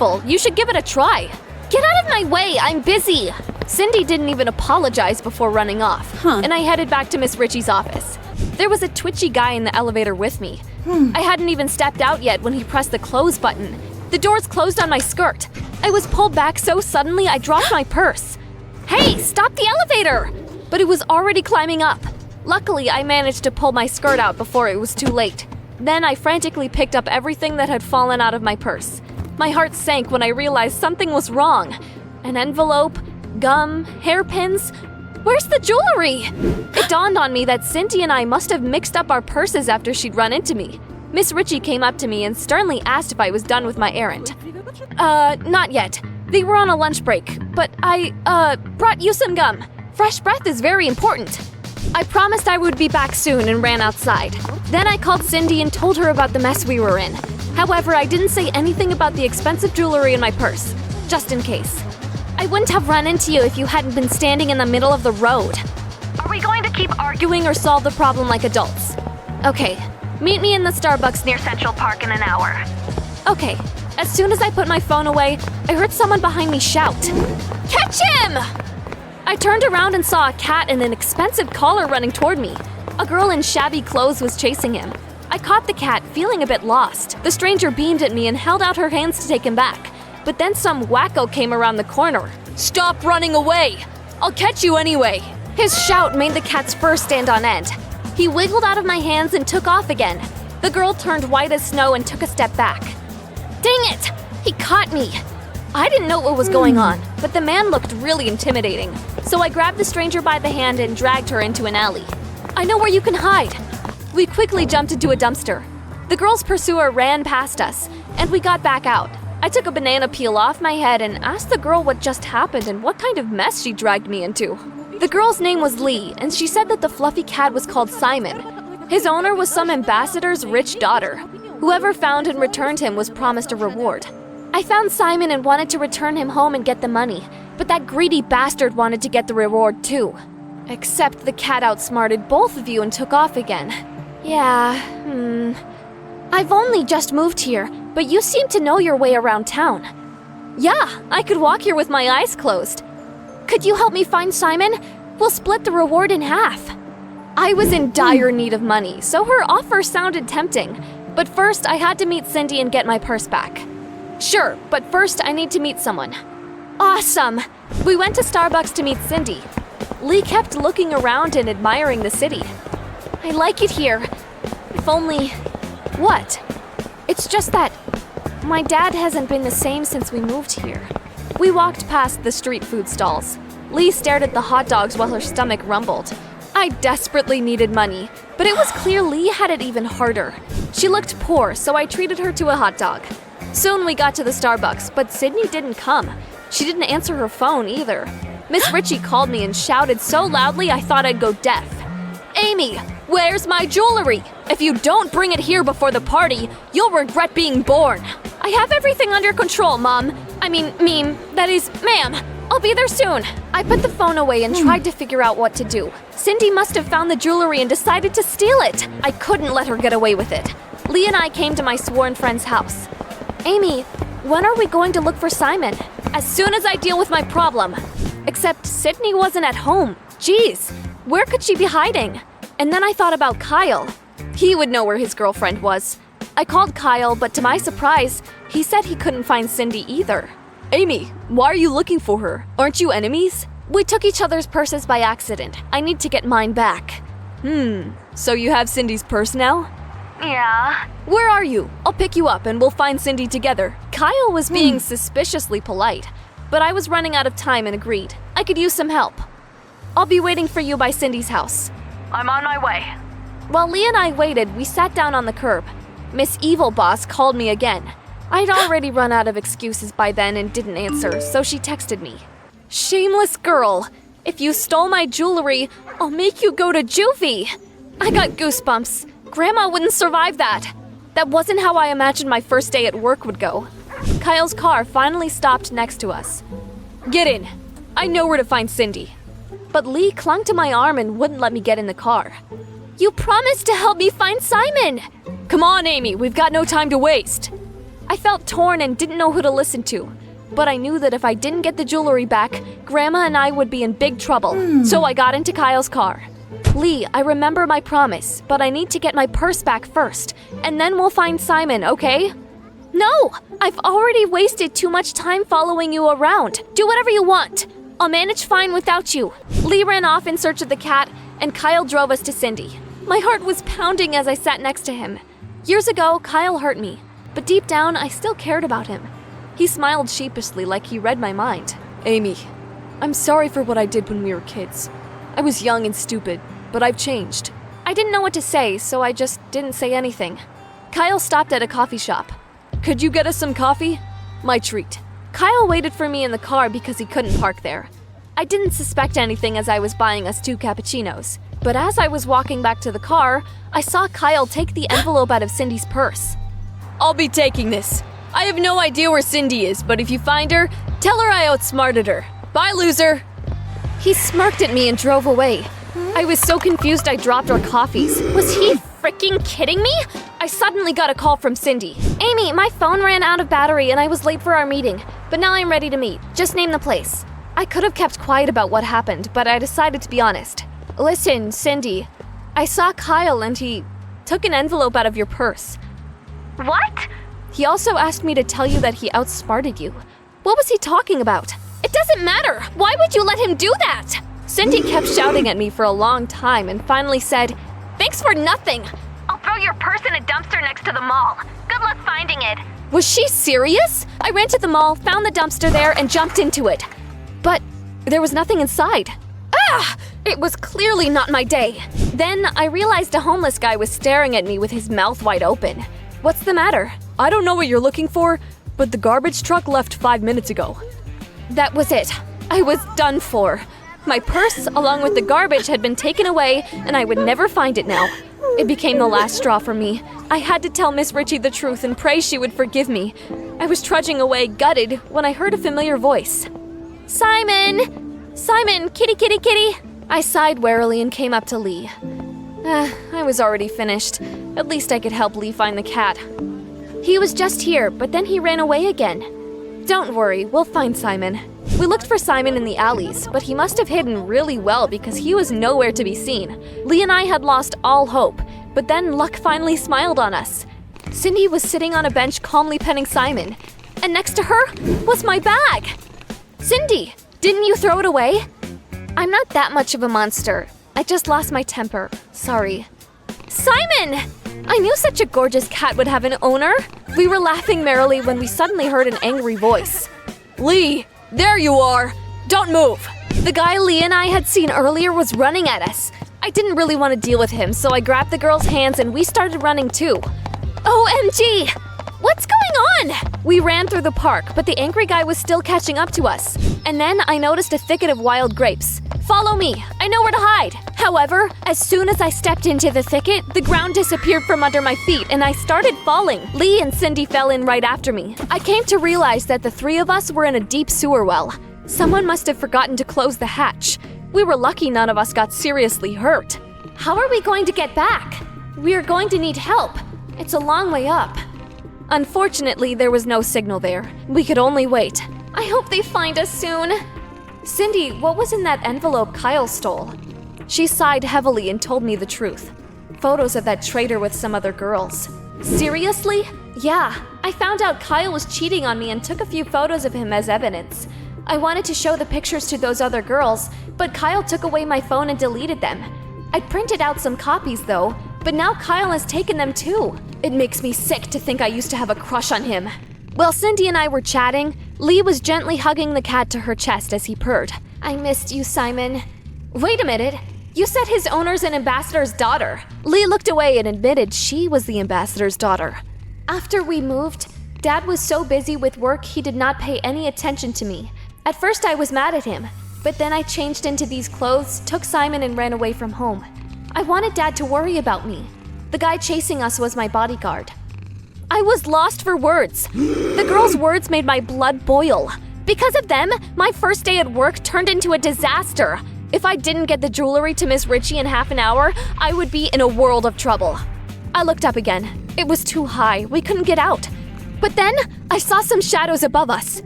wonderful. You should give it a try. Get out of my way, I'm busy. Cindy didn't even apologize before running off, and I headed back to Miss Ritchie's office. There was a twitchy guy in the elevator with me. I hadn't even stepped out yet when he pressed the close button. The doors closed on my skirt. I was pulled back so suddenly I dropped my purse. Hey, stop the elevator! But it was already climbing up. Luckily, I managed to pull my skirt out before it was too late. Then I frantically picked up everything that had fallen out of my purse. My heart sank when I realized something was wrong. An envelope, gum, hairpins. Where's the jewelry? It dawned on me that Cindy and I must have mixed up our purses after she'd run into me. Miss Ritchie came up to me and sternly asked if I was done with my errand. Not yet. They were on a lunch break, but I, brought you some gum. Fresh breath is very important. I promised I would be back soon and ran outside. Then I called Cindy and told her about the mess we were in. However, I didn't say anything about the expensive jewelry in my purse, just in case. I wouldn't have run into you if you hadn't been standing in the middle of the road. Are we going to keep arguing or solve the problem like adults? Okay, meet me in the Starbucks near Central Park in an hour. Okay, as soon as I put my phone away, I heard someone behind me shout, "Catch him!" I turned around and saw a cat in an expensive collar running toward me. A girl in shabby clothes was chasing him. I caught the cat, feeling a bit lost. The stranger beamed at me and held out her hands to take him back. But then some wacko came around the corner. "Stop running away! I'll catch you anyway!" His shout made the cat's fur stand on end. He wiggled out of my hands and took off again. The girl turned white as snow and took a step back. Dang it! He caught me! I didn't know what was going on, but the man looked really intimidating. So I grabbed the stranger by the hand and dragged her into an alley. "I know where you can hide." We quickly jumped into a dumpster. The girl's pursuer ran past us, and we got back out. I took a banana peel off my head and asked the girl what just happened and what kind of mess she dragged me into. The girl's name was Lee, and she said that the fluffy cat was called Simon. His owner was some ambassador's rich daughter. Whoever found and returned him was promised a reward. I found Simon and wanted to return him home and get the money, but that greedy bastard wanted to get the reward too. Except the cat outsmarted both of you and took off again. Yeah, I've only just moved here, but you seem to know your way around town. Yeah, I could walk here with my eyes closed. Could you help me find Simon? We'll split the reward in half. I was in dire need of money, so her offer sounded tempting. But first, I had to meet Cindy and get my purse back. Sure, but first I need to meet someone. Awesome! We went to Starbucks to meet Cindy. Lee kept looking around and admiring the city. I like it here. If only... What? It's just that my dad hasn't been the same since we moved here. We walked past the street food stalls. Lee stared at the hot dogs while her stomach rumbled. I desperately needed money, but it was clear Lee had it even harder. She looked poor, so I treated her to a hot dog. Soon we got to the Starbucks, but Sydney didn't come. She didn't answer her phone either. Miss Ritchie called me and shouted so loudly I thought I'd go deaf. "Amy, where's my jewelry? If you don't bring it here before the party, you'll regret being born." "I have everything under control, Mom. That is, ma'am. I'll be there soon." I put the phone away and tried to figure out what to do. Cindy must have found the jewelry and decided to steal it. I couldn't let her get away with it. Lee and I came to my sworn friend's house. "Amy, when are we going to look for Simon?" "As soon as I deal with my problem." Except Sydney wasn't at home. Jeez, where could she be hiding? And then I thought about Kyle. He would know where his girlfriend was. I called Kyle, but to my surprise, he said he couldn't find Cindy either. "Amy, why are you looking for her? Aren't you enemies?" "We took each other's purses by accident. I need to get mine back." So you have Cindy's purse now?" "Yeah." "Where are you? I'll pick you up and we'll find Cindy together." Kyle was being suspiciously polite, but I was running out of time and agreed. I could use some help. "I'll be waiting for you by Cindy's house." "I'm on my way." While Lee and I waited, we sat down on the curb. Miss Evil Boss called me again. I'd already run out of excuses by then and didn't answer, so she texted me. "Shameless girl, if you stole my jewelry, I'll make you go to juvie." I got goosebumps. Grandma wouldn't survive that. That wasn't how I imagined my first day at work would go. Kyle's car finally stopped next to us. "Get in. I know where to find Cindy." But Lee clung to my arm and wouldn't let me get in the car. "You promised to help me find Simon!" "Come on, Amy, we've got no time to waste." I felt torn and didn't know who to listen to. But I knew that if I didn't get the jewelry back, Grandma and I would be in big trouble. So I got into Kyle's car. Lee, I remember my promise, but I need to get my purse back first, and then we'll find Simon, okay? No! I've already wasted too much time following you around. Do whatever you want. I'll manage fine without you. Lee ran off in search of the cat, and Kyle drove us to Cindy. My heart was pounding as I sat next to him. Years ago, Kyle hurt me, but deep down, I still cared about him. He smiled sheepishly like he read my mind. Amy, I'm sorry for what I did when we were kids. I was young and stupid, but I've changed. I didn't know what to say, so I just didn't say anything. Kyle stopped at a coffee shop. Could you get us some coffee? My treat. Kyle waited for me in the car because he couldn't park there. I didn't suspect anything as I was buying us 2 cappuccinos. But as I was walking back to the car, I saw Kyle take the envelope out of Cindy's purse. I'll be taking this. I have no idea where Cindy is, but if you find her, tell her I outsmarted her. Bye, loser. He smirked at me and drove away. I was so confused I dropped our coffees. Was he freaking kidding me? I suddenly got a call from Cindy. Amy, my phone ran out of battery and I was late for our meeting, but now I'm ready to meet. Just name the place. I could have kept quiet about what happened, but I decided to be honest. Listen, Cindy, I saw Kyle and he took an envelope out of your purse. What? He also asked me to tell you that he outsmarted you. What was he talking about? It doesn't matter. Why would you let him do that? Cindy kept shouting at me for a long time and finally said, "Thanks for nothing. I'll throw your purse in a dumpster next to the mall. Good luck finding it." Was she serious? I ran to the mall, found the dumpster there, and jumped into it. But there was nothing inside. Ah! It was clearly not my day. Then I realized a homeless guy was staring at me with his mouth wide open. What's the matter? I don't know what you're looking for, but the garbage truck left 5 minutes ago. That was it. I was done for. My purse, along with the garbage, had been taken away, and I would never find it now. It became the last straw for me. I had to tell Miss Ritchie the truth and pray she would forgive me. I was trudging away, gutted, when I heard a familiar voice. Simon! Simon, kitty, kitty, kitty! I sighed warily and came up to Lee. I was already finished. At least I could help Lee find the cat. He was just here, but then he ran away again. Don't worry, we'll find Simon. We looked for Simon in the alleys, but he must have hidden really well because he was nowhere to be seen. Lee and I had lost all hope, but then luck finally smiled on us. Cindy was sitting on a bench calmly petting Simon, and next to her was my bag. Cindy, didn't you throw it away? I'm not that much of a monster. I just lost my temper. Sorry. Simon! I knew such a gorgeous cat would have an owner. We were laughing merrily when we suddenly heard an angry voice. Lee, there you are. Don't move. The guy Lee and I had seen earlier was running at us. I didn't really want to deal with him, so I grabbed the girl's hands and we started running too. OMG! What's going on? We ran through the park, but the angry guy was still catching up to us. And then I noticed a thicket of wild grapes. Follow me, I know where to hide. However, as soon as I stepped into the thicket, the ground disappeared from under my feet and I started falling. Lee and Cindy fell in right after me. I came to realize that the 3 of us were in a deep sewer well. Someone must have forgotten to close the hatch. We were lucky none of us got seriously hurt. How are we going to get back? We are going to need help. It's a long way up. Unfortunately, there was no signal there. We could only wait. I hope they find us soon. Cindy, what was in that envelope Kyle stole? She sighed heavily and told me the truth. Photos of that traitor with some other girls. Seriously? Yeah, I found out Kyle was cheating on me and took a few photos of him as evidence. I wanted to show the pictures to those other girls, but Kyle took away my phone and deleted them. I printed out some copies though, but now Kyle has taken them too. It makes me sick to think I used to have a crush on him. While Cindy and I were chatting, Lee was gently hugging the cat to her chest as he purred. I missed you, Simon. Wait a minute. You said his owner's an ambassador's daughter. Lee looked away and admitted she was the ambassador's daughter. After we moved, Dad was so busy with work he did not pay any attention to me. At first I was mad at him, but then I changed into these clothes, took Simon and ran away from home. I wanted Dad to worry about me. The guy chasing us was my bodyguard. I was lost for words. The girls' words made my blood boil. Because of them, my first day at work turned into a disaster. If I didn't get the jewelry to Miss Ritchie in half an hour, I would be in a world of trouble. I looked up again. It was too high. We couldn't get out. But then I saw some shadows above us.